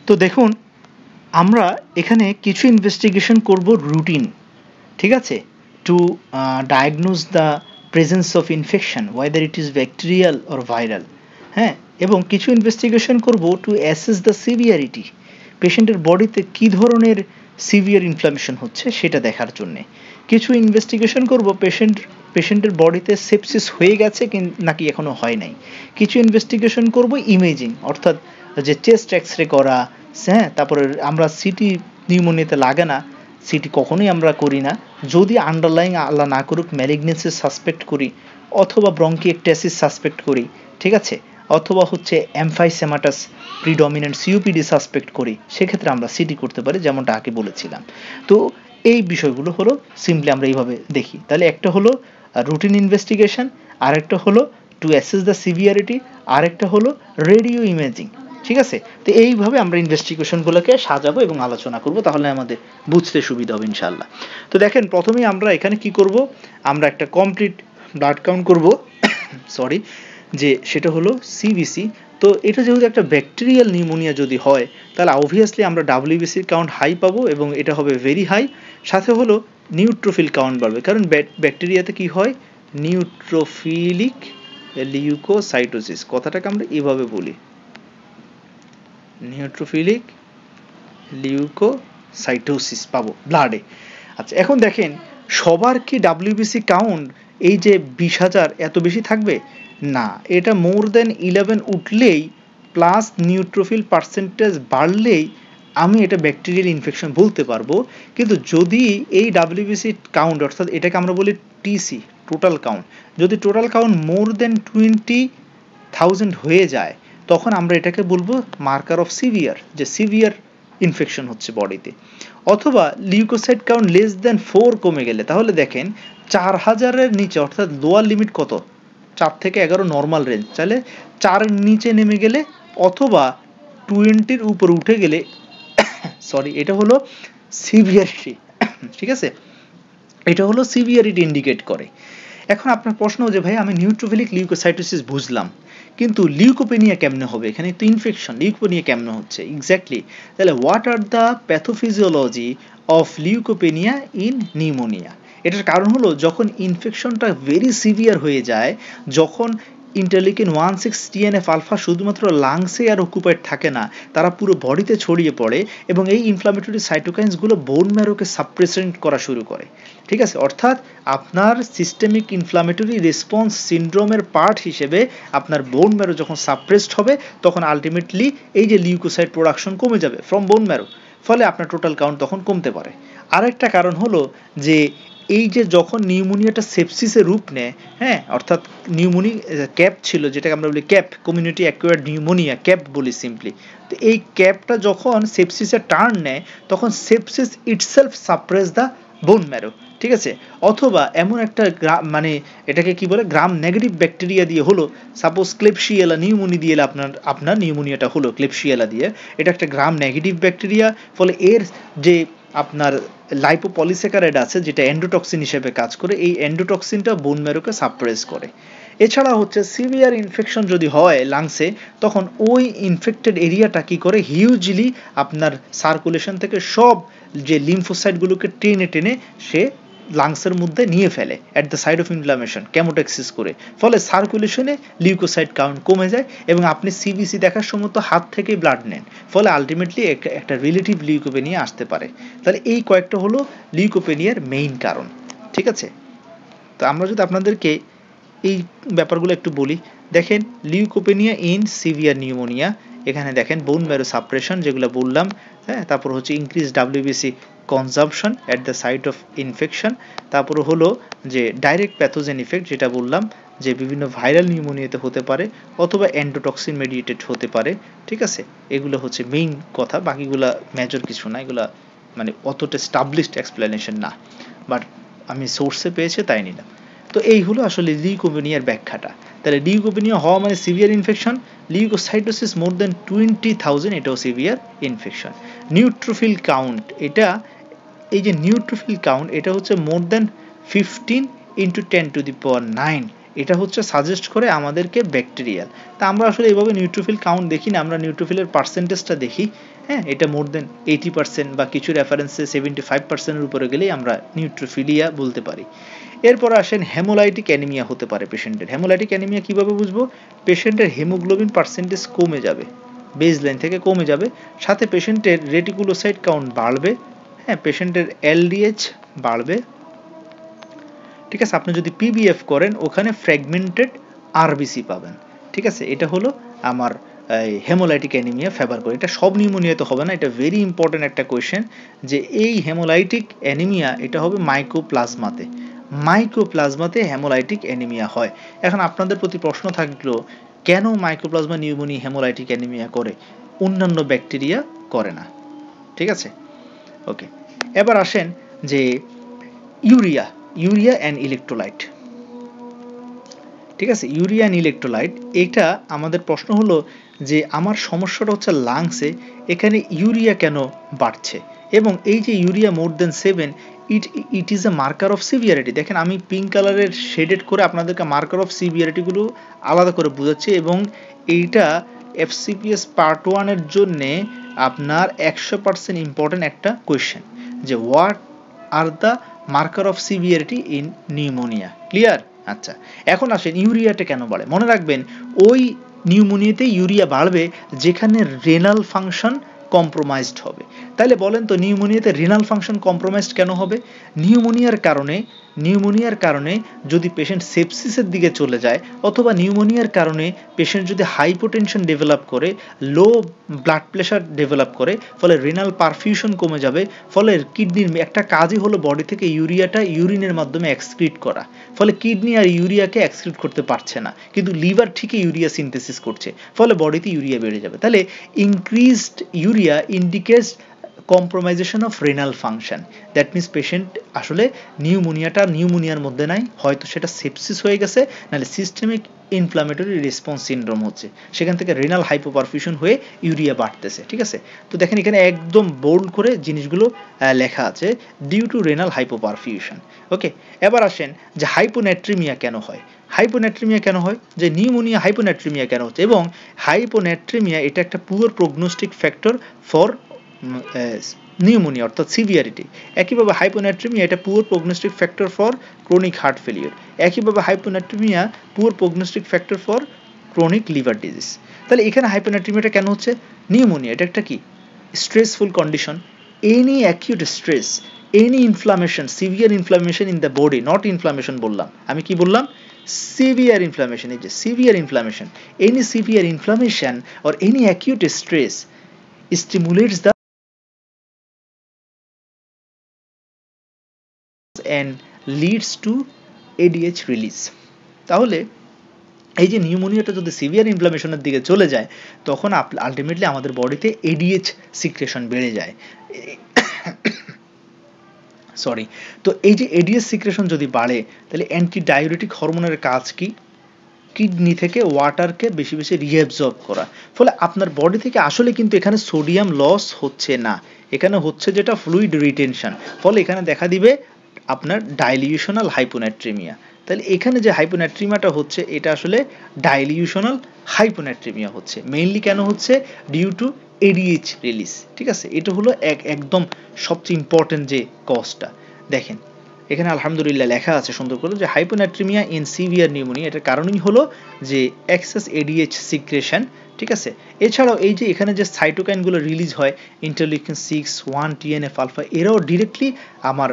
তো দেখুন আমরা এখানে কিছু ইনভেস্টিগেশন করব রুটিন, ঠিক আছে, to diagnose the presence of infection whether it is bacterial or viral. হ্যাঁ, এবং কিছু ইনভেস্টিগেশন করব টু অ্যাসেস দ্য সিভিয়ারিটি, পেশেন্টের বডিতে কী ধরনের সিভিয়ার ইনফ্লামেশন হচ্ছে সেটা দেখার জন্যে। কিছু ইনভেস্টিগেশন করব পেশেন্টের বডিতে সেপসিস হয়ে গেছে নাকি এখনো হয় নাই। কিছু ইনভেস্টিগেশন করব ইমেজিং, অর্থাৎ যে চেস্ট এক্স রে করা, হ্যাঁ, তারপরে আমরা সিটি নিউমোনিয়াতে লাগে না, সিটি কখনোই আমরা করি না যদি আন্ডারলাইং আল্লাহ না করুক ম্যালিগনেন্সি সাসপেক্ট করি, অথবা ব্রঙ্কিয়েকটাসিস সাসপেক্ট করি, ঠিক আছে, অথবা হচ্ছে এমফাইসেমাটাস প্রিডমিনেন্ট সিওপিডি সাসপেক্ট করি, সেক্ষেত্রে আমরা সিটি করতে পারি, যেমনটা আগে বলেছিলাম। তো এই বিষয়গুলো হলো সিম্পলি আমরা এইভাবে দেখি। তাহলে একটা হলো রুটিন ইনভেস্টিগেশন, আরেকটা হলো টু অ্যাসেস দ্য সিভিয়ারিটি, আরেকটা হলো রেডিও ইমেজিং, ঠিক আছে। তো এইভাবে আমরা ইনভেস্টিগেশনগুলোকে সাজাবো এবং আলোচনা করব, তাহলে আমাদের বুঝতে সুবিধা হবে ইনশাল্লাহ। তো দেখেন প্রথমেই আমরা এখানে কি করব, আমরা একটা কমপ্লিট ব্লাড কাউন্ট করব সরি, যে সেটা হলো সিবিসি। তো এটা যেহেতু একটা ব্যাকটেরিয়াল নিউমোনিয়া যদি হয়, তাহলে অবভিয়াসলি আমরা ডাব্লিউবিসির কাউন্ট হাই পাবো এবং এটা হবে ভেরি হাই। সাথে হলো নিউট্রোফিল কাউন্ট বাড়বে, কারণ ব্যাকটেরিয়াতে কি হয়, নিউট্রোফিলিক লিউকোসাইটোসিস, কথাটাকে আমরা এভাবে বলি, নিউট্রোফিলিক লিউকোসাইটোসিস পাবো ব্লাডে। আচ্ছা, এখন দেখেন সবার কি ডাব্লিউবিসি কাউন্ট এই যে 20,000 এত বেশি থাকবে না, এটা মোর দেন 11 উঠলেই প্লাস নিউট্রোফিল পার্সেন্টেজ বাড়লেই আমি এটা ব্যাকটেরিয়াল ইনফেকশন বলতে পারবো। কিন্তু যদি এই ডাব্লিউবিসি কাউন্ট, অর্থাৎ এটাকে আমরা বলি টিসি, টোটাল কাউন্ট, যদি টোটাল কাউন্ট মোর দেন 20,000 হয়ে যায়, তখন আমরা এটাকে বলবো মার্কার অফ সিভিয়ার, যে সিভিয়ার ইনফেকশন হচ্ছে বডিতে। অথবা লিউকোসাইট কাউন্ট লেস দেন 4 কমে গেলে, তাহলে দেখেন 4,000-এর নিচে, অর্থাৎ লোয়ার লিমিট কত, 4 থেকে 11 নর্মাল রেঞ্জ, তাহলে 4-এর নিচে নেমে গেলে অথবা 20-র উপরে উঠে গেলে সরি, এটা হলো সিভিয়ারিটি, ঠিক আছে, এটা হলো সিভিয়ারিটি ইন্ডিকেট করে। এখন আপনার প্রশ্ন যে ভাই আমি নিউট্রোফিলিক লিউকোসাইটোসিস বুঝলাম, কিন্তু লিউকোপেনিয়া কেমনে হবে, এখানে তো ইনফেকশন, লিউকোপেনিয়া কেমনে হচ্ছে এক্স্যাক্টলি, তাহলে what are the pathophysiology of leucopenia in pneumonia. এটার কারণ হলো যখন ইনফেকশনটা ভেরি সিভিয়ার হয়ে যায়, যখন ইন্টারলিউকিন 1/6 TNF আলফা শুধুমাত্র লাংসে আর অকুপাইড থাকে না, তারা পুরো বডিতে ছড়িয়ে পড়ে এবং এই ইনফ্লামেটরি সাইটোকাইন্সগুলো বোন ম্যারোকে সাপ্রেসেন্ট করা শুরু করে, ঠিক আছে। অর্থাৎ আপনার সিস্টেমিক ইনফ্লামেটরি রেসপন্স সিন্ড্রোমের পার্ট হিসেবে আপনার বোন ম্যারো যখন সাপ্রেসড হবে, তখন আলটিমেটলি এই যে লিউকোসাইট প্রোডাকশন কমে যাবে ফ্রম বোন ম্যারো, ফলে আপনার টোটাল কাউন্ট তখন কমতে পারে। আরেকটা কারণ হলো যে এই যে যখন নিউমোনিয়াটা সেপসিসের রূপ নেয়, হ্যাঁ, অর্থাৎ নিউমোনি ক্যাপ ছিল, যেটাকে আমরা বলি cap, community acquired pneumonia, cap বলি সিম্পলি। তো এই ক্যাপটা যখন সেপসিসের টার্ন নেয়, তখন sepsis itself suppress the bone marrow, ঠিক আছে। অথবা এমন একটা মানে এটাকে কি বলে, গ্রাম নেগেটিভ ব্যাকটেরিয়া দিয়ে হলো, সাপোজ ক্লেপশিয়েলা নিউমোনি দিয়ে আপনার নিউমোনিয়াটা হলো ক্লেপশিয়েলা দিয়ে, এটা একটা গ্রাম নেগেটিভ ব্যাকটেরিয়া, ফলে এর যে আপনার লাইপোপলিস্যাকারাইড আছে, যেটা এন্ডোটক্সিন হিসেবে কাজ করে, এই এন্ডোটক্সিনটা বোন ম্যারোকে সাপ্রেস করে। এছাড়া হচ্ছে সিভিয়ার ইনফেকশন যদি হয় লাংসে, তখন ওই ইনফেক্টেড এরিয়াটা কি করে, হিউজলি আপনার সার্কুলেশন থেকে সব যে লিম্ফোসাইটগুলোকে টেনে টেনে সে লাংসের মধ্যে নিয়ে ফেলে at the site of inflammation, chemotaxis করে, ফলে সার্কুলেশনে লিউকোসাইট কাউন্ট কমে যায় এবং আপনি সিবিসি দেখার সময় তো হাত থেকেই ব্লাড নেন, ফলে আলটিমেটলি একটা রিলেটিভ লিউকোপেনিয়া আসতে পারে। তাহলে এই কয়েকটা হলো লিউকোপেনিয়ার মেইন কারণ, ঠিক আছে। তো আমরা যদি আপনাদেরকে এই ব্যাপারগুলো একটু বলি, দেখেন লিউকোপেনিয়া ইন সিভিয়ার নিউমোনিয়া, এখানে দেখেন বোন ম্যারো সাপ্রেশন যেগুলো বললাম, হ্যাঁ, তারপর হচ্ছে increase WBC consumption at the site of infection, তারপর হলো যে ডাইরেক্ট প্যাথোজেন ইফেক্ট যেটা বললাম, যে বিভিন্ন ভাইরাল নিউমোনিয়াতে হতে পারে অথবা এন্ডোটক্সিন মেডিয়েটেড হতে পারে, ঠিক আছে। এগুলো হচ্ছে মেইন কথা, বাকিগুলা মেজর কিছু না, এগুলা মানে অতটা এস্টাবলিশড এক্সপ্লেনেশন না, বাট আমি সোর্সে পেয়েছি তাই নিলাম। তো এই হলো আসলে লিউকোপেনিয়ার ব্যাখ্যাটা। তাহলে লিউকোপেনিয়া হওয়া মানে সিভিয়ার ইনফেকশন, লিউকোসাইটোসিস মোর দেন 20,000 এটাও সিভিয়ার ইনফেকশন। নিউট্রোফিল কাউন্ট, এটা এই যে নিউট্রোফিল কাউন্ট, এটা হচ্ছে মোর দেন 15 × 10⁹, এটা হচ্ছে সাজেস্ট করে আমাদেরকে ব্যাকটেরিয়াল। তা আমরা আসলে এইভাবে নিউট্রোফিল কাউন্ট দেখি না, আমরা নিউট্রোফিলের পার্সেন্টেজটা দেখি, হ্যাঁ, এটা মোর দেন 80% বা কিছু রেফারেন্সে 75%-এর উপরে গেলেই আমরা নিউট্রোফিলিয়া বলতে পারি। এরপর আসেন হেমোলাইটিক অ্যানিমিয়া হতে পারে পেশেন্টের। হেমোলাইটিক অ্যানিমিয়া কীভাবে বুঝবো? পেশেন্টের হিমোগ্লোবিন পার্সেন্টেজ কমে যাবে, বেসলাইন থেকে কমে যাবে, সাথে পেশেন্টের রেটিকুলোসাইট কাউন্ট বাড়বে, হ্যাঁ, পেশেন্টের এলডিএইচ বাড়বে, ঠিক আছে। আপনি যদি পিবিএফ করেন ওখানে ফ্র্যাগমেন্টেড আরবিসি পাবেন, ঠিক আছে। এটা হলো আমার হেমোলাইটিক অ্যানিমিয়া ফেভার করে। এটা সব নিউমোনিয়াতে হবে না, এটা ভেরি ইম্পর্টেন্ট একটা কোয়েশ্চেন যে এই হেমোলাইটিক অ্যানিমিয়া এটা হবে মাইকোপ্লাজমাতে, মাইকোপ্লাজমাতে হেমোলাইটিক অ্যানিমিয়া হয়। এখন আপনাদের প্রতি প্রশ্ন থাকলো কেন মাইকোপ্লাজমা নিউমোনিয়া হেমোলাইটিক অ্যানিমিয়া করে, অন্যান্য ব্যাকটেরিয়া করে না, ঠিক আছে। ওকে, এবার আসেন যে ইউরিয়া অ্যান্ড ইলেকট্রোলাইট, ঠিক আছে। ইউরিয়া অ্যান্ড ইলেকট্রোলাইট, এটা আমাদের প্রশ্ন হলো যে আমার সমস্যাটা হচ্ছে লাংসে, এখানে ইউরিয়া কেন বাড়ছে, এবং এই যে urea more than 7 it is a marker of severity. দেখেন আমি পিঙ্ক কালারের শেডেড করে আপনাদেরকে মার্কার অফ সিভিয়ারিটিগুলো আলাদা করে বোঝাচ্ছি, এবং এইটা এফসিপিএস পার্ট 1-এর জন্যে আপনার 100% ইম্পর্টেন্ট একটা কোয়েশ্চেন যে what are the marker of severity in pneumonia. Clear? আচ্ছা, এখন আসেন ইউরিয়াটা কেন বাড়ে। মনে রাখবেন ওই নিউমোনিয়াতে ইউরিয়া বাড়বে যেখানে রেনাল ফাংশন কম্প্রোমাইজড হবে। তাহলে বলেন তো নিউমোনিয়াতে রেনাল ফাংশন কম্প্রোমাইজড কেন হবে? নিউমোনিয়ার কারণে যদি পেশেন্ট সেপসিসের দিকে চলে যায়, অথবা নিউমোনিয়ার কারণে পেশেন্ট যদি হাইপোটেনশন ডেভেলপ করে, লো ব্লাড প্রেশার ডেভেলপ করে, ফলে রেনাল পারফিউশন কমে যাবে, ফলে কিডনির একটা কাজই হলো বডি থেকে ইউরিয়াটা ইউরিনের মাধ্যমে এক্সক্রিট করা, ফলে কিডনি আর ইউরিয়াকে এক্সক্রিট করতে পারছে না, কিন্তু লিভার ঠিকই ইউরিয়া সিনথেসিস করছে, ফলে বডিতে ইউরিয়া বেড়ে যাবে। তাহলে increased urea indicates compromisation of renal function. That means patient আসলে নিউমোনিয়ার মধ্যে নাই, হয়তো সেটা সেপসিস হয়ে গেছে, নাহলে সিস্টেমিক ইনফ্লামেটরি রেসপন্স সিনড্রোম হচ্ছে, সেখান থেকে রেনাল হাইপোপারফিউশন হয়ে ইউরিয়া বাড়তেছে, ঠিক আছে। তো দেখেন এখানে একদম বোল্ড করে জিনিসগুলো লেখা আছে, ডিউ টু রেনাল হাইপোপারফিউশন। ওকে, এবার আসেন যে হাইপোনেট্রিমিয়া কেন হয়। যে নিউমোনিয়া হাইপোনেট্রিমিয়া কেন হচ্ছে, এবং হাইপোনেট্রিমিয়া এটা একটা poor prognostic factor for pneumonia অর্থাৎ সিভিয়ারিটি। একইভাবে হাইপোনেট্রিমিয়া এটা poor prognostic factor for chronic heart failure. একইভাবে hyponatraemia poor prognostic factor for chronic liver disease. তাহলে এখানে হাইপোনেট্রিমিয়াটা কেন হচ্ছে? নিউমোনিয়া এটা একটা কি stressful condition, any acute stress, any inflammation, severe inflammation in the body, not inflammation বললাম, আমি কি বললাম? Severe inflammation. এই যে severe inflammation, any severe inflammation or any acute stress stimulates the and leads to ADH release. তাহলে এই যে নিউমোনিয়াটা যদি সিভিয়ার ইনফ্লামেশনের দিকে চলে যায়, তখন আলটিমেটলি আমাদের বডিতে এডিএইচ সিক্রেশন বেড়ে যায়। সরি, তো এই যে এডিএইচ সিক্রেশন যদি বাড়ে, তাহলে অ্যান্টি ডায়ুরেটিক হরমোনের কাজ কি? কিডনি থেকে ওয়াটারকে বেশি বেশি রিঅ্যাবজর্ব করা, ফলে আপনার বডি থেকে আসলে কিন্তু এখানে সোডিয়াম লস হচ্ছে না, এখানে হচ্ছে যেটা ফ্লুইড রিটেনশন, ফলে এখানে দেখা দিবে আপনার ডাইলিউশনাল হাইপোনেট্রিমিয়া। তাহলে এখানে যে হাইপোনেট্রিমিয়াটা হচ্ছে এটা আসলে ডাইলিউশনাল হাইপোনেট্রিমিয়া হচ্ছে। মেইনলি কেন হচ্ছে? ডিউ টু এডিএইচ রিলিজ, ঠিক আছে। এটা হলো একদম সবচেয়ে ইম্পর্টেন্ট যে কজটা। দেখেন এখানে আলহামদুলিল্লাহ লেখা আছে সুন্দর করে যে হাইপোনেট্রিমিয়া ইন সিভিয়ার নিউমোনিয়া, এটার কারণই হলো যে এক্সেস এডিএইচ সিক্রেশন, ঠিক আছে। এছাড়াও এই যে এখানে যে সাইটোকাইনগুলো রিলিজ হয়, ইন্টারলিউকিন 6, 1, TNF আলফা, এরাও ডিরেক্টলি আমার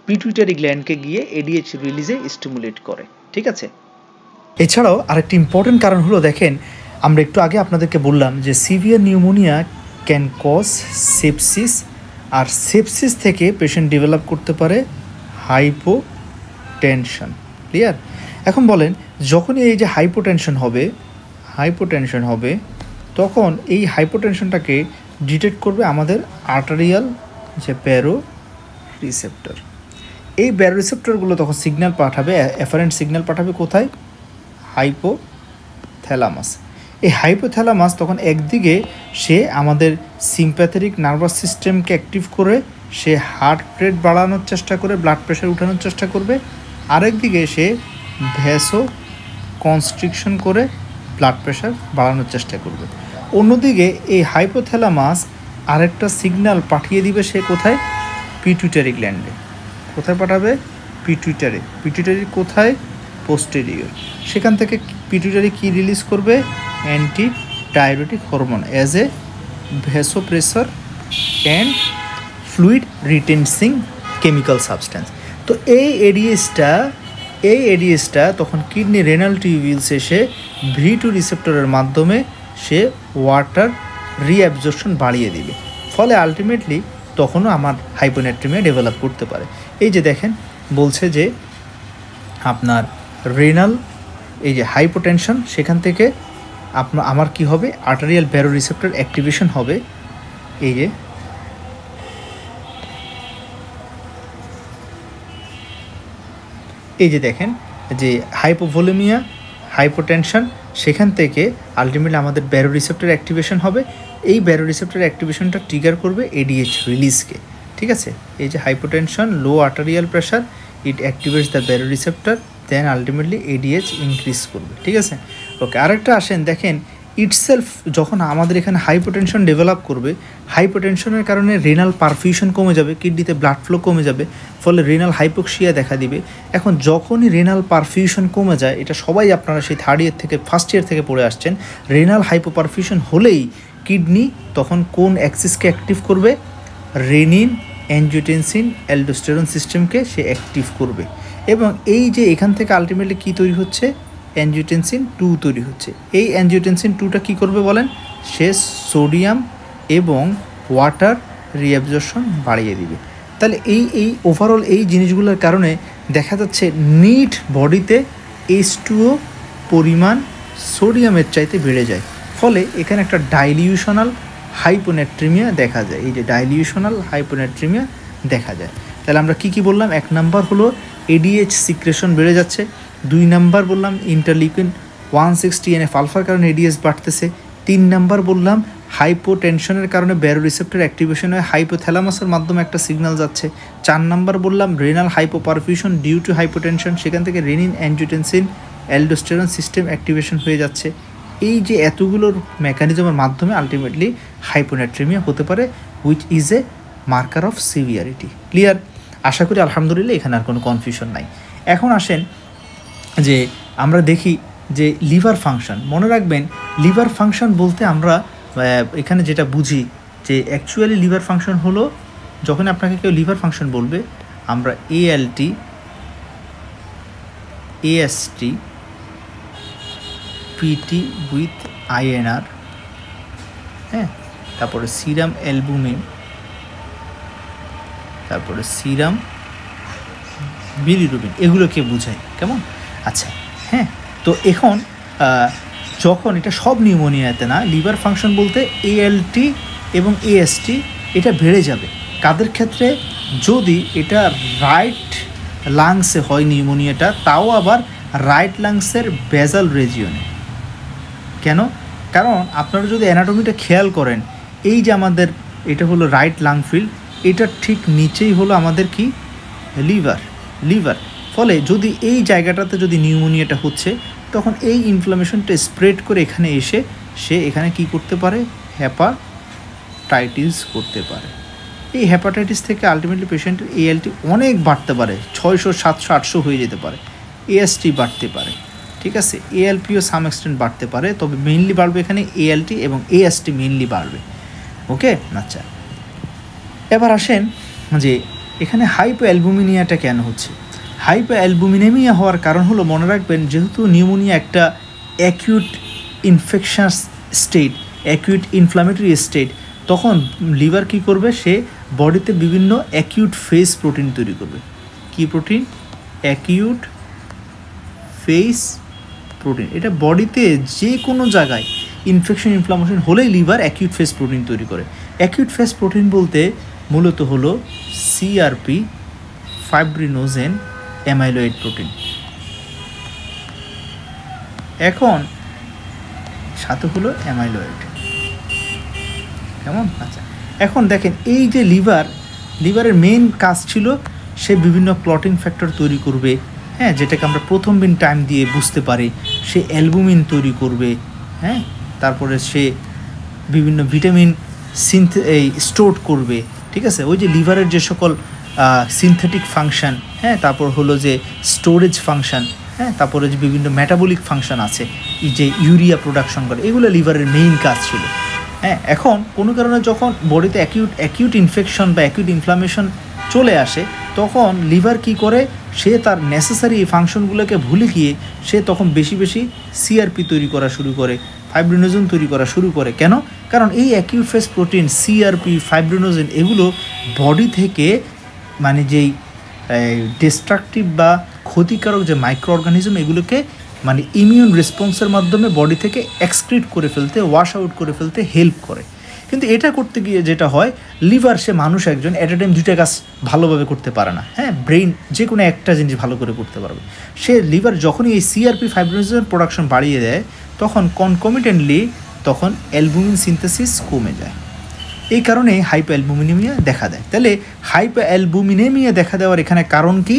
পিটুইটারি গ্ল্যান্ডকে গিয়ে এডিএইচ রিলিজে স্টিমুলেট করে, ঠিক আছে। এছাড়াও আরেকটি ইম্পর্টেন্ট কারণ হলো, দেখেন আমরা একটু আগে আপনাদেরকে বললাম যে severe pneumonia can cause sepsis, আর সেপসিস থেকে পেশেন্ট ডেভেলপ করতে পারে হাইপোটেনশন। ক্লিয়ার? এখন বলেন যখনই এই যে হাইপোটেনশন হবে তখন এই হাইপোটেনশনটাকে ডিটেক্ট করবে আমাদের আর্টারিয়াল যে ব্যারো রিসেপ্টর। এই ব্যারো রিসেপ্টরগুলো তখন সিগন্যাল পাঠাবে, এফারেন্ট সিগন্যাল পাঠাবে কোথায়? হাইপোথ্যালামাস। এই হাইপোথ্যালামাস তখন একদিকে সে আমাদের সিম্প্যাথেটিক নার্ভাস সিস্টেমকে অ্যাক্টিভ করে সে হার্ট রেট বাড়ানোর চেষ্টা করে, ব্লাড প্রেশার উঠানোর চেষ্টা করবে, আরেকদিকে সে ভ্যাসো কনস্ট্রিকশন করে ব্লাড প্রেশার বাড়ানোর চেষ্টা করবে। অন্যদিকে এই হাইপোথ্যালামাস আরেকটা সিগন্যাল পাঠিয়ে দিবে সে কোথায়, পিটুইটারি গ্ল্যান্ডে। কোথায় পাঠাবে, পিটুইটারি। পিটুইটারি কোথায়, পোস্টেরিয়র। সেখান থেকে পিটুইটারি কি রিলিজ করবে, anti diuretic hormone as a vasopressor and fluid retaining chemical substance. তো এই এডিএসটা তখন কিডনি রেনাল টিউবিলস এসে V2 রিসেপ্টরের মাধ্যমে সে ওয়াটার রিঅ্যাবজর্পশন বাড়িয়ে দিবে, ফলে আলটিমেটলি তখনও আমার হাইপোনেট্রিমিয়া ডেভেলপ করতে পারে। এই যে দেখেন বলছে যে আপনার রেনাল এই যে হাইপোটেনশন, সেখান থেকে আমার কি হবে, আর্টারিয়াল ব্যারো রিসেপ্টর অ্যাক্টিভেশন হবে। এই যে দেখেন যে হাইপোভোলেমিয়া, হাইপোটেনশন, সেখান থেকে আলটিমেটলি আমাদের ব্যারো রিসেপ্টর অ্যাক্টিভেশন হবে। এই ব্যারো রিসেপ্টর অ্যাক্টিভেশনটা ট্রিগার করবে এডিএইচ রিলিজকে। ঠিক আছে, এই যে hypotension, low arterial pressure, it activates the baroreceptor, then ultimately ADH increase করবে। ঠিক আছে, ওকে। আরেকটা আসেন দেখেন, ইটসেলফ যখন আমাদের এখানে হাইপোটেনশন ডেভেলপ করবে, হাইপোটেনশনের কারণে রেনাল পারফিউশন কমে যাবে, কিডনিতে ব্লাড ফ্লো কমে যাবে, ফলে রেনাল হাইপোক্সিয়া দেখা দিবে। এখন যখনই রেনাল পারফিউশন কমে যায়, এটা সবাই আপনারা সেই ফার্স্ট ইয়ার থেকে পড়ে আসছেন, রেনাল হাইপোপারফিউশন হলেই কিডনি তখন কোন অ্যাক্সিসকে অ্যাক্টিভ করবে, রেনিন অ্যাঞ্জিওটেনসিন অ্যালডোস্টেরন সিস্টেমকে সে অ্যাক্টিভ করবে। এবং এই যে এখান থেকে আলটিমেটলি কী তৈরি হচ্ছে, অ্যাঞ্জিওটেনসিন 2 তৈরি হচ্ছে। এই অ্যাঞ্জিওটেনসিন 2টা কী করবে বলেন, সে সোডিয়াম এবং ওয়াটার রিঅ্যাবজর্পশন বাড়িয়ে দিবে। তাহলে এই ওভারঅল এই জিনিসগুলোর কারণে দেখা যাচ্ছে নিট বডিতে H2O পরিমাণ সোডিয়ামের চাইতে বেড়ে যায়, ফলে এখানে একটা ডাইলিউশনাল হাইপোনেট্রিমিয়া দেখা যায়। এই যে ডাইলিউশনাল হাইপোনেট্রিমিয়া দেখা যায়। তাহলে আমরা কি বললাম, 1 নাম্বার হলো এডিএইচ সিক্রেশন বেড়ে যাচ্ছে, 2 নাম্বার বললাম ইন্টারলিউকিন 160 NF আলফার কারণে এডিএইচ বাড়তেছে, 3 নাম্বার বললাম হাইপোটেনশনের কারণে ব্যারো রিসেপ্টর অ্যাক্টিভেশন হয়ে হাইপোথ্যালামাসের মাধ্যমে একটা সিগন্যাল যাচ্ছে, 4 নাম্বার বললাম renal hypoperfusion due to hypotension, সেখান থেকে renin angiotensin aldosterone system activation হয়ে যাচ্ছে। এই যে এতগুলোর মেকানিজমের মাধ্যমে আলটিমেটলি হাইপোনেট্রিমিয়া হতে পারে, which is a marker of severity. Clear? আশা করি আলহামদুলিল্লাহ এখানে আর কোনো কনফিউশন নাই। এখন আসেন যে আমরা দেখি যে লিভার ফাংশন। মনে রাখবেন লিভার ফাংশন বলতে আমরা এখানে যেটা বুঝি যে অ্যাকচুয়ালি লিভার ফাংশন হলো, যখন আপনাকে কেউ লিভার ফাংশন বলবে, আমরা ALT, AST, PT with INR, হ্যাঁ, তারপরে সিরাম অ্যালবুমিন, তারপরে সিরাম বিলিরুবিন, এগুলোকে বোঝায়। কেমন? আচ্ছা, হ্যাঁ। তো এখন যখন এটা সব নিউমোনিয়াতে না, লিভার ফাংশন বলতে ALT এবং AST এটা বেড়ে যাবে। কাদের ক্ষেত্রে? যদি এটা রাইট লাংসে হয় নিউমোনিয়াটা, তাও আবার রাইট লাংসের বেজাল রেজিয়নে। কেন? কারণ আপনারা যদি অ্যানাটমিটা খেয়াল করেন, এই যে আমাদের এটা হলো রাইট লাং ফিল্ড, এটার ঠিক নিচেই হলো আমাদের কি, লিভার। ফলে যদি এই জায়গাটাতে যদি নিউমোনিয়াটা হচ্ছে, তখন এই ইনফ্লামেশনটা স্প্রেড করে এখানে এসে সে এখানে কি করতে পারে, হেপাটাইটিস করতে পারে। এই হেপাটাইটিস থেকে আলটিমেটলি পেশেন্টের ALT অনেক বাড়তে পারে, 600, 700, 800 হয়ে যেতে পারে। AST বাড়তে পারে, ঠিক আছে, ALPও সাম এক্সটেন্ট বাড়তে পারে, তবে মেইনলি বাড়বে এখানে ALT এবং AST মেইনলি বাড়বে। ওকে, আচ্ছা। এবার আসেন যে এখানে হাইপো অ্যালবুমিনিয়াটা কেন হচ্ছে। হাইপো অ্যালবুমিনেমিয়া হওয়ার কারণ হলো, মনে রাখবেন যেহেতু নিউমোনিয়া একটা acute infectious state, acute inflammatory state, তখন লিভার কী করবে, সে বডিতে বিভিন্ন অ্যাকিউট ফেজ প্রোটিন তৈরি করবে। কি প্রোটিন? Acute phase protein. এটা বডিতে যে কোনো জায়গায় ইনফেকশন ইনফ্লামেশন হলেই লিভার অ্যাকিউট ফেজ প্রোটিন তৈরি করে। অ্যাকিউট ফেজ প্রোটিন বলতে মূলত হলো CRP, ফাইব্রিনোজেন, অ্যামাইলয়েড প্রোটিন। এখন সাথে হলো অ্যামাইলয়েড। কেমন? আচ্ছা, এখন দেখেন এই যে লিভারের মেইন কাজ ছিল সে বিভিন্ন ক্লটিং ফ্যাক্টর তৈরি করবে, হ্যাঁ, যেটাকে আমরা প্রথম দিন টাইম দিয়ে বুঝতে পারি। সে অ্যালবুমিন তৈরি করবে, হ্যাঁ, তারপরে সে বিভিন্ন ভিটামিন স্টোর করবে, ঠিক আছে, ওই যে লিভারের যে সকল সিনথেটিক ফাংশন, হ্যাঁ, তারপর হলো যে স্টোরেজ ফাংশন, হ্যাঁ, তারপরে যে বিভিন্ন মেটাবলিক ফাংশন আছে, এই যে ইউরিয়া প্রোডাকশন করে, এগুলো লিভারের মেইন কাজ ছিল। হ্যাঁ, এখন কোনো কারণে যখন বডিতে অ্যাকিউট ইনফেকশন বা অ্যাকিউট ইনফ্লামেশন চলে আসে, তখন লিভার কি করে, সে তার নেসেসারি ফাংশনগুলোকে ভুলে গিয়ে সে তখন বেশি বেশি সিআরপি তৈরি করা শুরু করে, ফাইব্রিনোজেন তৈরি করা শুরু করে। কেন? কারণ এই acute phase protein CRP, fibrinogen এগুলো বডি থেকে মানে যেই ডিস্ট্রাকটিভ বা ক্ষতিকারক যে মাইক্রো অর্গানিজম, এগুলোকে মানে ইমিউন রেসপন্সের মাধ্যমে বডি থেকে এক্সক্রিট করে ফেলতে, ওয়াশ আউট করে ফেলতে হেল্প করে। কিন্তু এটা করতে গিয়ে যেটা হয়, লিভার, সে মানুষ একজন, অ্যাট এ টাইম দুইটা কাজ ভালোভাবে করতে পারে না। হ্যাঁ, ব্রেইন যে কোনো একটা জিনিস ভালো করে করতে পারবে। সে লিভার যখনই এই সিআরপি ফাইব্রিনোজেন প্রোডাকশন বাড়িয়ে দেয়, তখন কনকমিটেন্টলি তখন অ্যালবুমিন সিনথেসিস কমে যায়। এই কারণে হাইপার অ্যালবুমিনেমিয়া দেখা দেয়। তাহলে হাইপার অ্যালবুমিনেমিয়া দেখা দেওয়ার এখানে কারণ কি?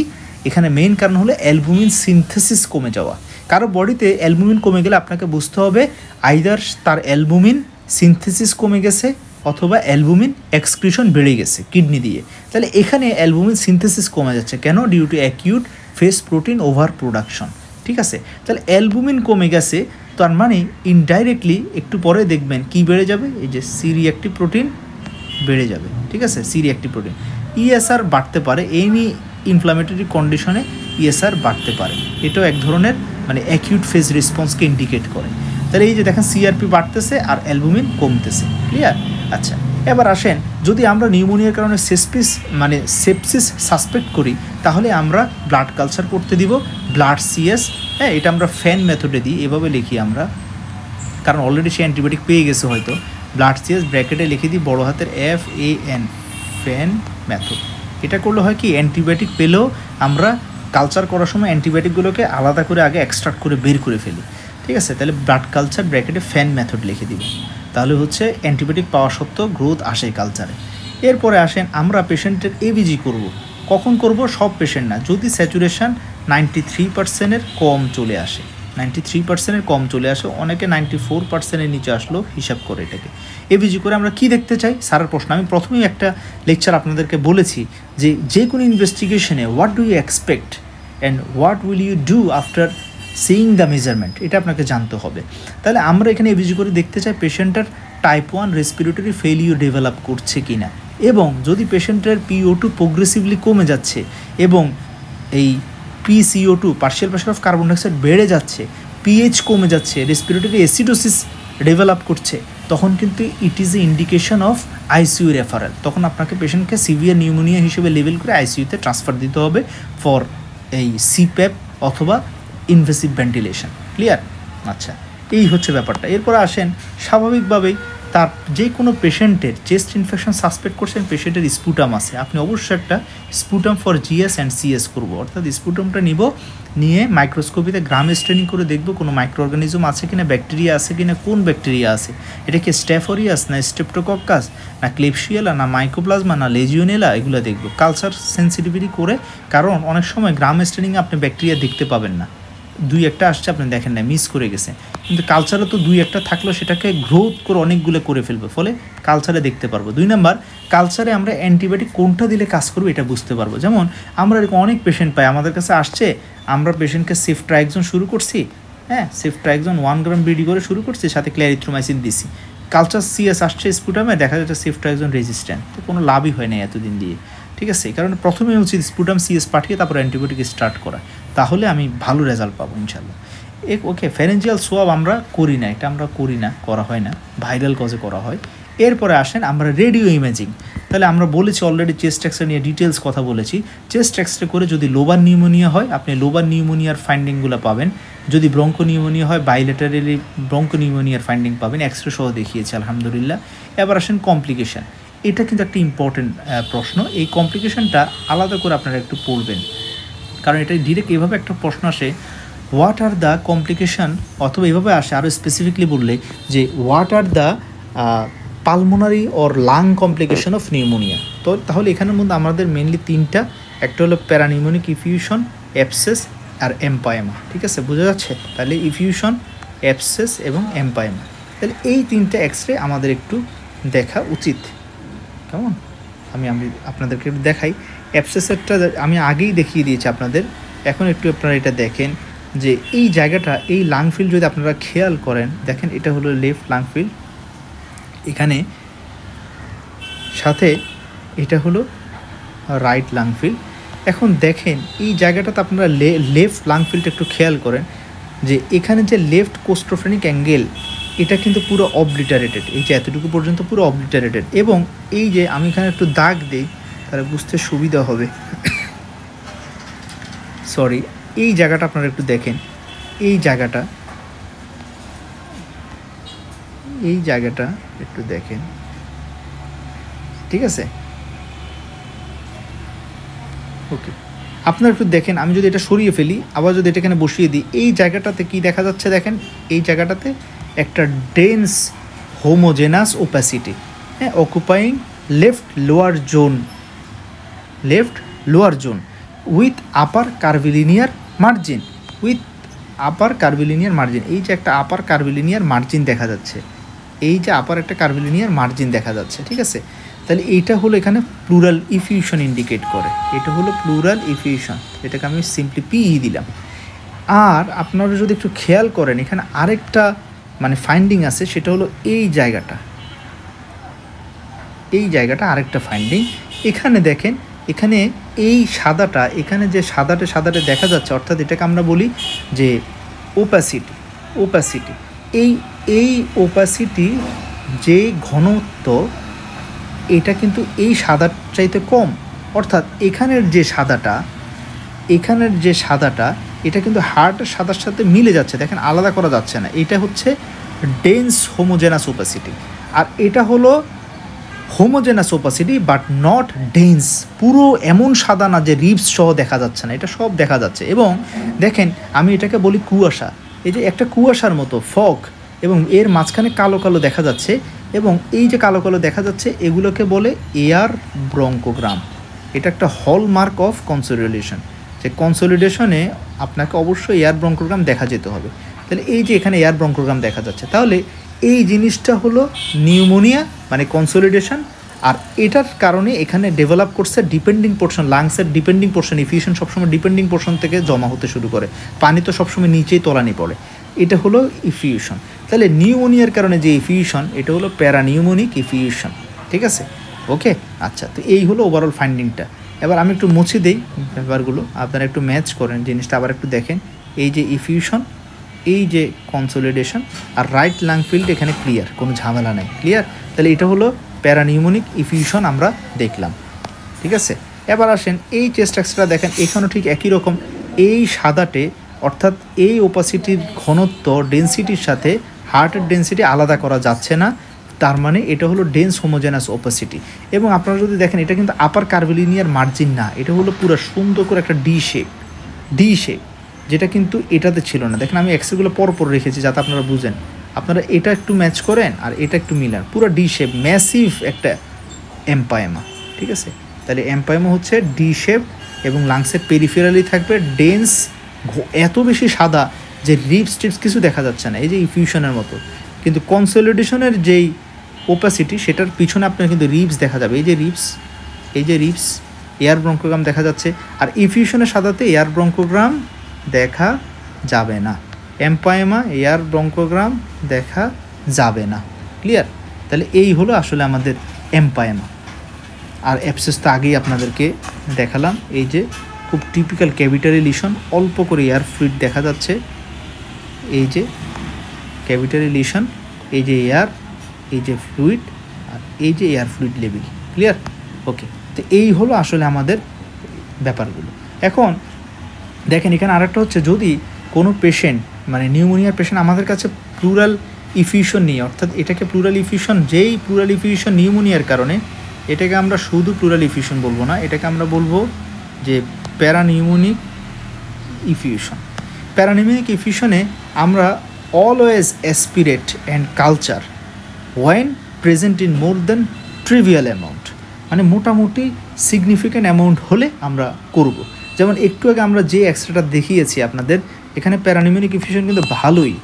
এখানে মেইন কারণ হলো অ্যালবুমিন সিনথেসিস কমে যাওয়া। কারো বডিতে অ্যালবুমিন কমে গেলে আপনাকে বুঝতে হবে আইদার তার অ্যালবুমিন সিনথেসিস কমে গেছে অথবা অ্যালবুমিন এক্সক্রিশন বেড়ে গেছে কিডনি দিয়ে। তাহলে এখানে অ্যালবুমিন সিনথেসিস কমে যাচ্ছে কেন? Due to acute phase protein over production. ঠিক আছে, তাহলে অ্যালবুমিন কমে গেছে, তার মানে ইনডাইরেক্টলি একটু পরে দেখবেন কি বেড়ে যাবে, এই যে সি রিঅ্যাক্টিভ প্রোটিন বেড়ে যাবে। ঠিক আছে, সি রিঅ্যাক্টিভ প্রোটিন, ইএসআর বাড়তে পারে, এনি ইনফ্লামেটরি কন্ডিশনে ইএসআর বাড়তে পারে। এটাও এক ধরনের মানে অ্যাকিউট ফেজ রেসপন্সকে ইন্ডিকেট করে। তাহলে এই যে দেখেন সিআরপি বাড়তেছে আর অ্যালবুমিন কমতেছে। ক্লিয়ার? আচ্ছা, এবার আসেন, যদি আমরা নিউমোনিয়ার কারণে সেপসিস সাসপেক্ট করি, তাহলে আমরা ব্লাড কালচার করতে দিব, ব্লাড সিএস। হ্যাঁ, এটা আমরা ফ্যান মেথডে দিই, এভাবে লিখি আমরা, কারণ অলরেডি সে অ্যান্টিবায়োটিক পেয়ে গেছে হয়তো। ব্লাড সিএস ব্র্যাকেটে লিখে দিই বড় হাতের FAN, ফ্যান মেথড। এটা করলে হয় কি, অ্যান্টিবায়োটিক পেলেও আমরা কালচার করার সময় অ্যান্টিবায়োটিকগুলোকে আলাদা করে আগে এক্সট্রাক্ট করে বের করে ফেলি। ঠিক আছে, তাহলে ব্লাড কালচার ব্র্যাকেটে ফ্যান মেথড লিখে দিব, তাহলে হচ্ছে অ্যান্টিবায়োটিক পাওয়া সত্ত্বেও গ্রোথ আসে কালচারে। এরপরে আসেন, আমরা পেশেন্টের এবিজি করব। কখন করব? সব পেশেন্ট না, যদি স্যাচুরেশান 93%-এর কম চলে আসে, 93%-এর কম চলে আসে, অনেকে 94%-এর নিচে আসলো, হিসাব করে এটাকে এবিজি করে আমরা কি দেখতে চাই। স্যারের প্রশ্ন, আমি প্রথমেই একটা লেকচার আপনাদেরকে বলেছি যে কোনো ইনভেস্টিগেশনে what do you expect and what will you do after seeing the measurement, এটা আপনাকে জানতে হবে। তাহলে আমরা এখানে এবিজি করে দেখতে চাই পেশেন্টের টাইপ 1 রেসপিরেটরি ফেলিওর ডেভেলপ করছে কি না, এবং যদি পেশেন্টের PO2 প্রোগ্রেসিভলি কমে যাচ্ছে এবং এই PCO2 partial pressure of carbon dioxide বেড়ে যাচ্ছে, পিএইচ কমে যাচ্ছে, রেসপিরেটরি অ্যাসিডোসিস ডেভেলপ করছে, তখন কিন্তু ইট is A indication of ICU referral. তখন আপনাকে পেশেন্টকে সিভিয়ার নিউমোনিয়া হিসেবে লেভেল করে আইসিইউতে ট্রান্সফার দিতে হবে ফর এই সিপ্যাপ অথবা ইনভেসিভ ভেন্টিলেশন। ক্লিয়ার? আচ্ছা, এই হচ্ছে ব্যাপারটা। এরপর আসেন, স্বাভাবিকভাবেই তার যে কোনো পেশেন্টের চেস্ট ইনফেকশন সাসপেক্ট করছেন, পেশেন্টের স্পুটাম আছে, আপনি অবশ্যই একটা sputum for GS and CS করবো, অর্থাৎ স্পুটামটা নিয়ে মাইক্রোস্কোপিতে গ্রাম স্ট্রেনিং করে দেখবো কোনো মাইক্রো অর্গানিজম আছে কিনা, ব্যাকটেরিয়া আছে কিনা, কোন ব্যাকটেরিয়া আছে, এটা কি স্ট্যাফোরিয়াস না স্ট্রেপ্টোকক্কাস না ক্লেপশিয়েলা না মাইকোপ্লাজমা না লেজিওনেলা, এগুলো দেখবো কালচার সেন্সিটিভিটি করে। কারণ অনেক সময় গ্রাম স্ট্রেনিংয়ে আপনি ব্যাকটেরিয়া দেখতে পাবেন না, 2-1টা আসছে আপনি দেখেন না, মিস করে গেছে, কিন্তু কালচারে তো 2-1টা থাকলেও সেটাকে গ্রোথ করে অনেকগুলো করে ফেলবে, ফলে কালচারে দেখতে পারবো। 2 নাম্বার, কালচারে আমরা অ্যান্টিবায়োটিক কোনটা দিলে কাজ করবে এটা বুঝতে পারবো। যেমন আমরা এরকম অনেক পেশেন্ট পাই, আমাদের কাছে আসছে, আমরা পেশেন্টকে সেফট্রাইক্সন শুরু করছি, হ্যাঁ, সেফট্রাইক্সন 1 গ্রাম BD করে শুরু করছি, সাথে ক্ল্যারিথ্রোমাইসিন দিছি, কালচার CS আসছে স্পুটামে, দেখা যাচ্ছে সেফট্রাইক্সন রেজিস্ট্যান্ট, তো কোনো লাভই হয় না এতদিন দিয়ে। ঠিক আছে, এই কারণে প্রথমে উচিত স্পুটাম CS পাঠিয়ে তারপর অ্যান্টিবায়োটিক স্টার্ট করা, তাহলে আমি ভালো রেজাল্ট পাবো ইনশাল্লাহ। ওকে, ফ্যারেঞ্জিয়াল সোয়াব আমরা করি না, এটা আমরা করি না, করা হয় না, ভাইরাল কজে করা হয়। এরপরে আসেন আমরা রেডিও ইমেজিং। তাহলে আমরা বলেছি অলরেডি চেস্ট এক্সরে নিয়ে ডিটেলস কথা বলেছি। চেস্ট এক্সরে করে যদি লোবার নিউমোনিয়া হয়, আপনি লোবার নিউমোনিয়ার ফাইন্ডিংগুলো পাবেন, যদি ব্রঙ্কো নিউমোনিয়া হয় বাইলেটারালি ব্রঙ্কো নিউমোনিয়ার ফাইন্ডিং পাবেন, এক্সরে সহ দেখিয়েছি আলহামদুলিল্লাহ। এবার আসেন কমপ্লিকেশান, এটা কিন্তু একটা ইম্পর্টেন্ট প্রশ্ন। এই কমপ্লিকেশানটা আলাদা করে আপনারা একটু পড়বেন, কারণ এটা ডিরেক্ট এভাবে একটা প্রশ্ন আসে, হোয়াট আর দ্য কমপ্লিকেশান, অথবা এভাবে আসে আরও স্পেসিফিকলি বললে যে what are the pulmonary or lung complication of pneumonia. তো তাহলে এখানের মধ্যে আমাদের মেনলি 3টা, একটা হলো প্যারানিউমোনিক ইফিউশন, অ্যাবসেস আর এম্পায়েমা। ঠিক আছে, বোঝা যাচ্ছে? তাহলে ইফিউশন, অ্যাবসেস এবং এম্পায়েমা, তাহলে এই 3টা এক্সরে আমাদের একটু দেখা উচিত। কেমন, আমি আপনাদেরকে একটু দেখাই। অ্যাবসেসেরটা আমি আগেই দেখিয়ে দিয়েছি আপনাদের, এখন একটু আপনারা এটা দেখেন যে এই জায়গাটা, এই লাং ফিল্ড যদি আপনারা খেয়াল করেন, দেখেন এটা হলো লেফট লাং ফিল্ড, এখানে সাথে এটা হলো রাইট লাং ফিল্ড। এখন দেখেন এই জায়গাটাতে আপনারা লেফট লাং ফিল্ডটা একটু খেয়াল করেন যে এখানে যে লেফট কোস্টোফ্রেনিক অ্যাঙ্গেল, এটা কিন্তু পুরো অবলিটারেটেড, এই যে এতটুকু পর্যন্ত পুরো অবলিটারেটেড। এবং এই যে আমি এখানে একটু দাগ দিই তাহলে বুঝতে সুবিধা হবে, সরি, এই জায়গাটা আপনারা একটু দেখেন, এই জায়গাটা একটু দেখেন, ঠিক আছে? ওকে, আপনারা একটু দেখেন, আমি যদি এটা সরিয়ে ফেলি, আবার যদি এটা এখানে বসিয়ে দিই, এই জায়গাটাতে কি দেখা যাচ্ছে দেখেন, এই জায়গাটাতে একটা ডেন্স হোমোজেনাস ওপাসিটি, হ্যাঁ, occupying left lower zone with upper curvilinear margin, এই যে একটা আপার কার্ভিলিনিয়ার মার্জিন দেখা যাচ্ছে, এই যে আপার একটা কার্ভিলিনিয়ার মার্জিন দেখা যাচ্ছে, ঠিক আছে? তাহলে এইটা হলো এখানে প্লুরাল ইফিউশন ইন্ডিকেট করে, এটা হলো প্লুরাল ইফিউশন, এটাকে আমি সিম্পলি পিই দিলাম। আর আপনারা যদি একটু খেয়াল করেন, এখানে আরেকটা মানে ফাইন্ডিং আছে, সেটা হলো এই জায়গাটা আরেকটা ফাইন্ডিং। এখানে দেখেন, এখানে এই সাদাটা, এখানে যে সাদাটে দেখা যাচ্ছে, অর্থাৎ এটাকে আমরা বলি যে ওপাসিটি। এই ওপাসিটি যে ঘনত্ব, এটা কিন্তু এই সাদার চাইতে কম, অর্থাৎ এখানের যে সাদাটা এটা কিন্তু হার্টের সাদার সাথে মিলে যাচ্ছে, দেখেন আলাদা করা যাচ্ছে না। এটা হচ্ছে ডেন্স হোমোজেনাস ওপাসিটি, আর এটা হলো homogeneous opacity but not dense, পুরো এমন সাদা না যে রিবস সহ দেখা যাচ্ছে না, এটা সব দেখা যাচ্ছে। এবং দেখেন আমি এটাকে বলি কুয়াশা, এই যে একটা কুয়াশার মতো ফগ, এবং এর মাঝখানে কালো কালো দেখা যাচ্ছে, এবং এই যে কালো কালো দেখা যাচ্ছে এগুলোকে বলে এয়ার ব্রঙ্কোগ্রাম। এটা একটা হলমার্ক অফ কনসোলিডেশন, যে কনসোলিডেশনে আপনাকে অবশ্যই এয়ার ব্রঙ্কোগ্রাম দেখা যেতে হবে। তাহলে এই যে এখানে এয়ার ব্রঙ্কোগ্রাম দেখা যাচ্ছে, তাহলে এই জিনিসটা হলো নিউমোনিয়া মানে কনসোলিডেশন, আর এটার কারণে এখানে ডেভেলপ করছে ডিপেন্ডিং পোর্শন, লাংসের ডিপেন্ডিং পোর্শন, ইফিউশন সবসময় ডিপেন্ডিং পোর্শন থেকে জমা হতে শুরু করে, পানি তো সবসময় নিচেই তলানি পড়ে, এটা হলো ইফিউশন। তাহলে নিউমোনিয়ার কারণে যে ইফিউশন, এটা হলো প্যারানিউমোনিক ইফিউশন, ঠিক আছে? ওকে, আচ্ছা, তো এই হলো ওভারঅল ফাইন্ডিংটা। এবার আমি একটু মুছে দিই ব্যাপারগুলো, আপনারা একটু ম্যাচ করেন জিনিসটা, আবার একটু দেখেন, এই যে ইফিউশন, এই যে কনসোলিডেশন, আর রাইট লাং ফিল্ড এখানে ক্লিয়ার, কোনো ঝামেলা নেই, ক্লিয়ার। তাহলে এটা হলো প্যারানিউমোনিক ইফিউশন আমরা দেখলাম, ঠিক আছে? এবার আসেন এই চেস্ট এক্সটা দেখেন, এখানেও ঠিক একই রকম, এই সাদাটে অর্থাৎ এই ওপাসিটির ঘনত্ব ডেন্সিটির সাথে হার্টের ডেন্সিটি আলাদা করা যাচ্ছে না, তার মানে এটা হলো ডেন্স হোমোজেনাস ওপাসিটি। এবং আপনারা যদি দেখেন, এটা কিন্তু আপার কার্ভিলিনিয়ার মার্জিন না, এটা হলো পুরো সুন্দর করে একটা ডি শেপ, যেটা কিন্তু এটাতে ছিল না। দেখেন আমি এক্সগুলো পরপর রেখেছি যাতে আপনারা বুঝেন, আপনারা এটা একটু ম্যাচ করেন আর এটা একটু মিলান, পুরো ডি শেপ, ম্যাসিভ একটা এম্পায়েমা, ঠিক আছে? তাহলে এম্পায়েমা হচ্ছে ডি শেপ, এবং লাংসের পেরিফেরালি থাকবে ডেন্স, এত বেশি সাদা যে রিপস টিপস কিছু দেখা যাচ্ছে না, এই যে ইফিউশনের মতো। কিন্তু কনসোলিডেশনের যেই ওপাসিটি, সেটার পিছনে আপনার কিন্তু রিপস দেখা যাবে, এই যে রিপস এয়ার ব্রঙ্কোগ্রাম দেখা যাচ্ছে। আর ইফিউশনের সাদাতে এয়ার ব্রঙ্কোগ্রাম দেখা যাবে না, এম্পায়েমা এয়ার ব্রঙ্কোগ্রাম দেখা যাবে না, ক্লিয়ার? তাহলে এই হলো আসলে আমাদের এম্পায়েমা। আর অ্যাবসেস তো আগেই আপনাদেরকে দেখালাম, এই যে খুব টিপিক্যাল ক্যাভিটারি লিশন, অল্প করে এয়ার ফ্লুইড দেখা যাচ্ছে, এই যে ক্যাভিটারি লিশন, এই যে এয়ার, এই যে ফ্লুইড, আর এই যে এয়ার ফ্লুইড লেভেল, ক্লিয়ার? ওকে, তো এই হলো আসলে আমাদের ব্যাপারগুলো। এখন দেখেন এখানে আরেকটা হচ্ছে, যদি কোনো পেশেন্ট মানে নিউমোনিয়ার পেশেন্ট আমাদের কাছে প্লুরাল ইফিউশন নিয়ে, অর্থাৎ এটাকে প্লুরাল ইফিউশন, যেই প্লুরাল ইফিউশন নিউমোনিয়ার কারণে, এটাকে আমরা শুধু প্লুরাল ইফিউশন বলবো না, এটাকে আমরা বলবো যে প্যারানিউমোনিক ইফিউশন। প্যারানিউমোনিক ইফিউশনে আমরা always aspirate and culture when present in more than trivial amount, মানে মোটামুটি সিগনিফিক্যান্ট অ্যামাউন্ট হলে আমরা করব। যেমন একটু আগে আমরা যে এক্সরেটা দেখিয়েছি আপনাদের, এখানে প্যারানিউমোনিক ইফিউশন কিন্তু ভালোই,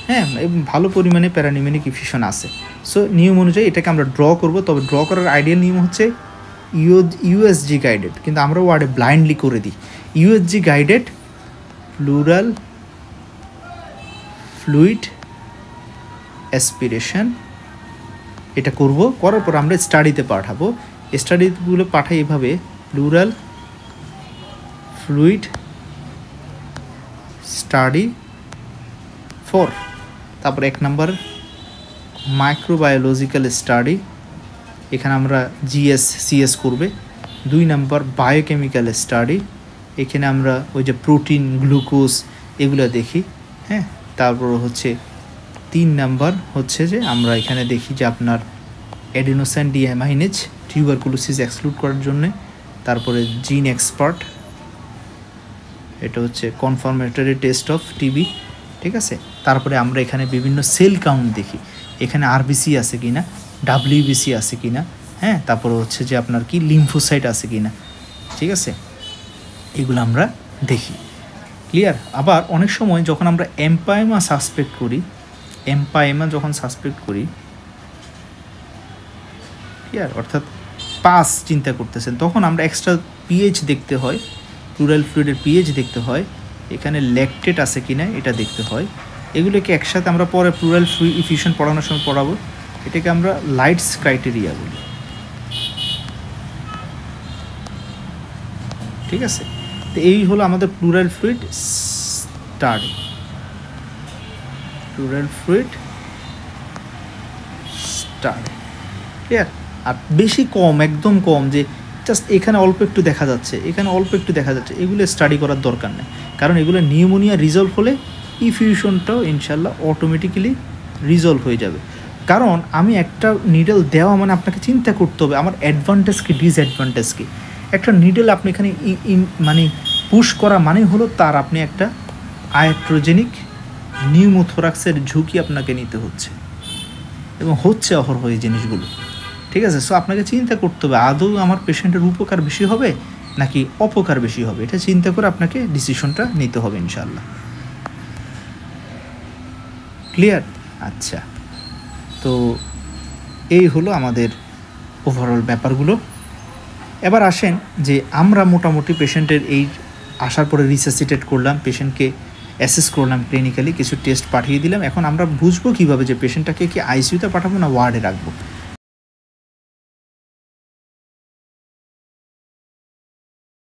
হ্যাঁ, এবং ভালো পরিমাণে প্যারানিউমেনিক ইফিউশন আছে। সো নিয়ম অনুযায়ী এটাকে আমরা ড্র করব, তবে ড্র করার আইডিয়াল নিয়ম হচ্ছে ইউএসজি গাইডেড, কিন্তু আমরা ওয়ার্ডে ব্লাইন্ডলি করে দিই। USG guided plural fluid aspiration, এটা করব, করার পর আমরা স্টাডিতে পাঠাবো। স্টাডিগুলো পাঠাই এভাবে, প্লুরাল ফ্লুইড স্টাডি 4, তারপর 1 নাম্বার মাইক্রোবায়োলজিক্যাল স্টাডি, এখানে আমরা সিএস করবে। 2 নাম্বার বায়োকেমিক্যাল স্টাডি, এখানে আমরা ওই যে প্রোটিন, গ্লুকোজ এগুলো দেখি। হ্যাঁ, তারপর হচ্ছে 3 নাম্বার হচ্ছে যে আমরা এখানে দেখি যে আপনার অ্যাডিনোসাইন ডিঅ্যামাইনেজ, টিউবারকুলোসিস এক্সক্লুড করার জন্য। তারপরে জিন এক্সপার্ট, এটা হচ্ছে কনফার্মেটরি টেস্ট অফ টিবি, ঠিক আছে। তারপরে আমরা এখানে বিভিন্ন সেল কাউন্ট দেখি, এখানে আরবিসি আছে কিনা, ডাব্লিউবিসি আছে কিনা, হ্যাঁ, তারপরে হচ্ছে যে আপনার কি লিম্ফোসাইট আছে কিনা, ঠিক আছে, এগুলো আমরা দেখি। ক্লিয়ার? আবার অনেক সময় যখন আমরা এম্পাইমা সাসপেক্ট করি, ক্লিয়ার, অর্থাৎ পাস চিন্তা করতেছেন, তখন আমরা এক্সট্রা পিএইচ দেখতে হয়, প্লুরাল ফ্লুইডের পিএইচ দেখতে হয়, এখানে ল্যাকটেট আছে কিনা এটা দেখতে হয়। এগুলোকে একসাথে আমরা পরে প্লুরাল ফ্লুইড ইফিউশন পড়ানোর সময় পড়াবো। এটাকে আমরা লাইটস ক্রাইটেরিয়া বলি, ঠিক আছে। তো এই হলো আমাদের প্লুরাল ফ্লুইড স্টাডি, ক্লিয়ার। আর বেশি কম, একদম কম, যে জাস্ট এখানে অল্প একটু দেখা যাচ্ছে, এগুলো স্টাডি করার দরকার নেই, কারণ এগুলো নিউমোনিয়া রিজলভ হলে ইফিউশনটাও ইনশাল্লাহ অটোমেটিক্যালি রিজলভ হয়ে যাবে। কারণ আমি একটা নিডল দেওয়া মানে আপনাকে চিন্তা করতে হবে আমার অ্যাডভান্টেজ কি, ডিসঅ্যাডভান্টেজ কি। একটা নিডল আপনি এখানে মানে পুশ করা মানে হলো তার আপনি একটা আয়াট্রোজেনিক নিউমোথোরাক্সের ঝুঁকি আপনাকে নিতে হচ্ছে, এবং হচ্ছে অহরহ এই জিনিসগুলো, ঠিক আছে। সো আপনাকে চিন্তা করতে হবে আদৌ আমার পেশেন্টের উপকার বেশি হবে নাকি অপকার বেশি হবে, এটা চিন্তা করে আপনাকে ডিসিশনটা নিতে হবে ইনশাল্লাহ। ক্লিয়ার? আচ্ছা, তো এই হলো আমাদের ওভারঅল ব্যাপারগুলো। এবার আসেন যে আমরা মোটামুটি পেশেন্টের এই আসার পরে রিসাসিটেট করলাম, পেশেন্টকে অ্যাসেস করলাম ক্লিনিক্যালি, কিছু টেস্ট পাঠিয়ে দিলাম। এখন আমরা বুঝবো কীভাবে যে পেশেন্টটাকে কি আইসিইউতে পাঠাবো না ওয়ার্ডে রাখবো।